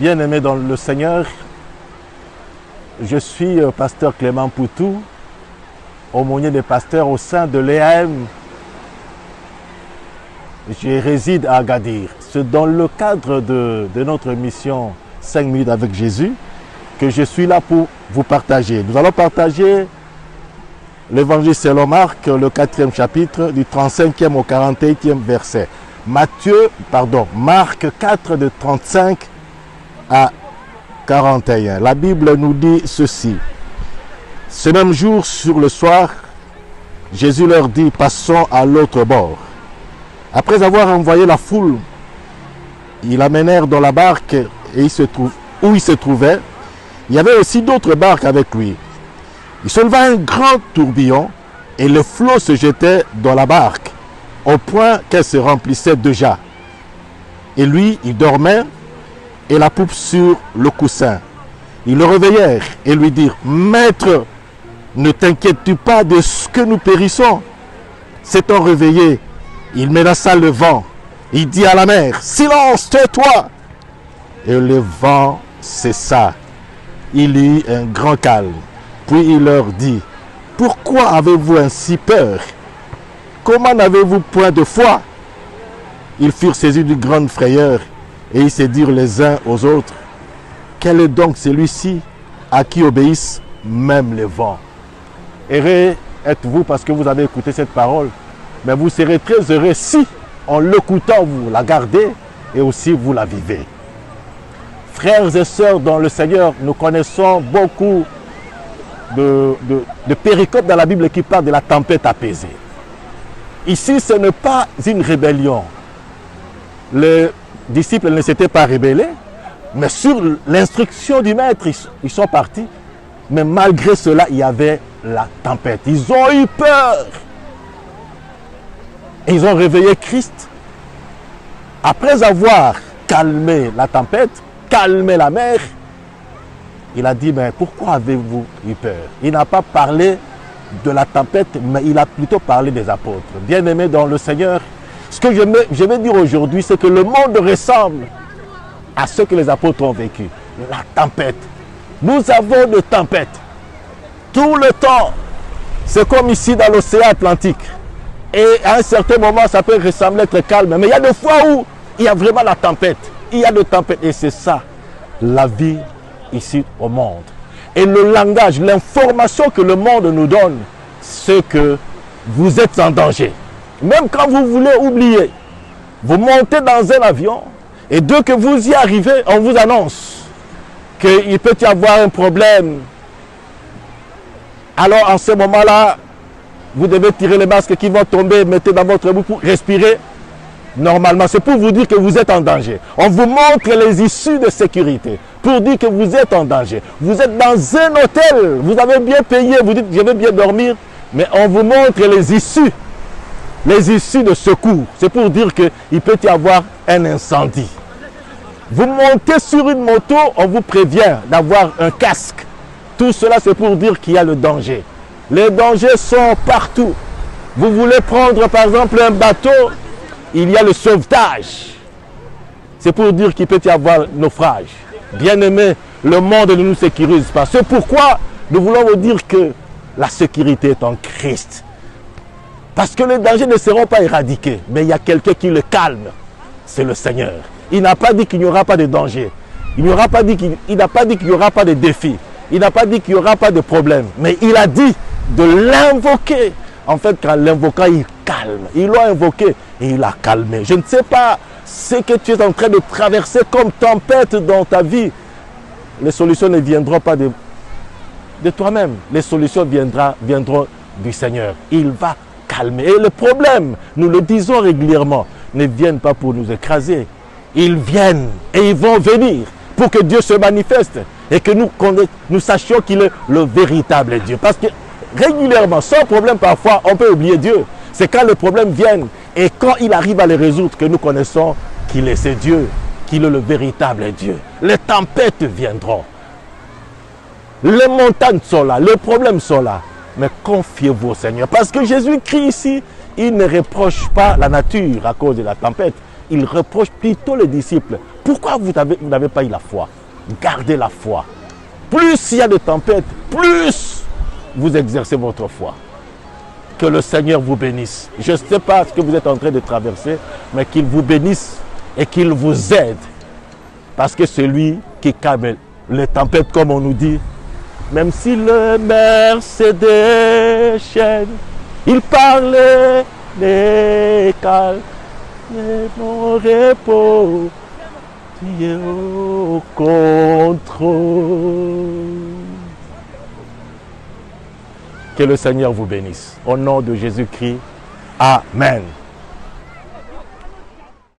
Bien-aimés dans le Seigneur, je suis pasteur Clément Poutou, aumônier des pasteurs au sein de l'EAM. Je réside à Agadir. C'est dans le cadre de notre mission 5 minutes avec Jésus que je suis là pour vous partager. Nous allons partager l'évangile selon Marc, le 4e chapitre, du 35e au 41e verset. Marc 4, de 35 à 41. La Bible nous dit ceci. Ce même jour, sur le soir, Jésus leur dit, passons à l'autre bord. Après avoir envoyé la foule, ils l'amenèrent dans la barque et où il se trouvait. Il y avait aussi d'autres barques avec lui. Il se leva un grand tourbillon et le flot se jetait dans la barque, au point qu'elle se remplissait déjà. Et lui, il dormait et la poupe sur le coussin. Ils le réveillèrent et lui dirent, « Maître, ne t'inquiètes-tu pas de ce que nous périssons ?» S'étant réveillé, il menaça le vent. Il dit à la mer, « Silence, tais-toi !» Et le vent cessa. Il y eut un grand calme. Puis il leur dit, « Pourquoi avez-vous ainsi peur? Comment n'avez-vous point de foi ?» Ils furent saisis d'une grande frayeur et ils se dirent les uns aux autres, « Quel est donc celui-ci à qui obéissent même les vents ?» Heureux êtes-vous parce que vous avez écouté cette parole, mais vous serez très heureux si, en l'écoutant, vous la gardez et aussi vous la vivez. Frères et sœurs dans le Seigneur, nous connaissons beaucoup de péricopes dans la Bible qui parlent de la tempête apaisée. Ici, ce n'est pas une rébellion. Les disciples ne s'étaient pas rébellés, mais sur l'instruction du maître, ils sont partis. Mais malgré cela, il y avait la tempête. Ils ont eu peur. Et ils ont réveillé Christ. Après avoir calmé la tempête, calmé la mer, il a dit, mais pourquoi avez-vous eu peur? Il n'a pas parlé de la tempête, mais il a plutôt parlé des apôtres. Bien-aimés dans le Seigneur, ce que je vais dire aujourd'hui, c'est que le monde ressemble à ce que les apôtres ont vécu. La tempête. Nous avons des tempêtes. Tout le temps. C'est comme ici dans l'océan Atlantique. Et à un certain moment, ça peut ressembler être calme. Mais il y a des fois où il y a vraiment la tempête. Il y a des tempêtes. Et c'est ça, la vie ici au monde. Et le langage, l'information que le monde nous donne, c'est que vous êtes en danger. Même quand vous voulez oublier, vous montez dans un avion et dès que vous y arrivez, on vous annonce qu'il peut y avoir un problème. Alors en ce moment-là, vous devez tirer les masques qui vont tomber, mettez dans votre bouche pour respirer normalement. C'est pour vous dire que vous êtes en danger. On vous montre les issues de sécurité pour dire que vous êtes en danger. Vous êtes dans un hôtel, vous avez bien payé, vous dites je vais bien dormir, mais on vous montre les issues de secours. C'est pour dire qu'il peut y avoir un incendie. Vous montez sur une moto, on vous prévient d'avoir un casque. Tout cela, c'est pour dire qu'il y a le danger. Les dangers sont partout. Vous voulez prendre, par exemple, un bateau, il y a le sauvetage. C'est pour dire qu'il peut y avoir naufrage. Bien-aimés, le monde ne nous sécurise pas. C'est pourquoi nous voulons vous dire que la sécurité est en Christ. Parce que les dangers ne seront pas éradiqués. Mais il y a quelqu'un qui le calme. C'est le Seigneur. Il n'a pas dit qu'il n'y aura pas de danger. Il n'a pas dit qu'il n'y aura pas de défis. Il n'a pas dit qu'il n'y aura pas de problème. Mais il a dit de l'invoquer. En fait, quand l'invoquant, il calme. Il l'a invoqué et il a calmé. Je ne sais pas ce que tu es en train de traverser comme tempête dans ta vie. Les solutions ne viendront pas de toi-même. Les solutions viendront du Seigneur. Il va calmer. Et le problème, nous le disons régulièrement, ne viennent pas pour nous écraser. Ils viennent et ils vont venir pour que Dieu se manifeste et que nous sachions qu'il est le véritable Dieu. Parce que régulièrement, sans problème parfois, on peut oublier Dieu. C'est quand le problème vient et quand il arrive à les résoudre que nous connaissons qu'il est ce Dieu, qu'il est le véritable Dieu. Les tempêtes viendront. Les montagnes sont là, les problèmes sont là. Mais confiez-vous au Seigneur. Parce que Jésus-Christ ici, il ne reproche pas la nature à cause de la tempête. Il reproche plutôt les disciples. Pourquoi vous n'avez pas eu la foi? Gardez la foi. Plus il y a de tempêtes, plus vous exercez votre foi. Que le Seigneur vous bénisse. Je ne sais pas ce que vous êtes en train de traverser, mais qu'il vous bénisse et qu'il vous aide. Parce que celui qui calme les tempêtes, comme on nous dit, même si le mer se déchaîne, il parle les calmes, et mon repos, tu es au contrôle. Que le Seigneur vous bénisse. Au nom de Jésus-Christ, Amen.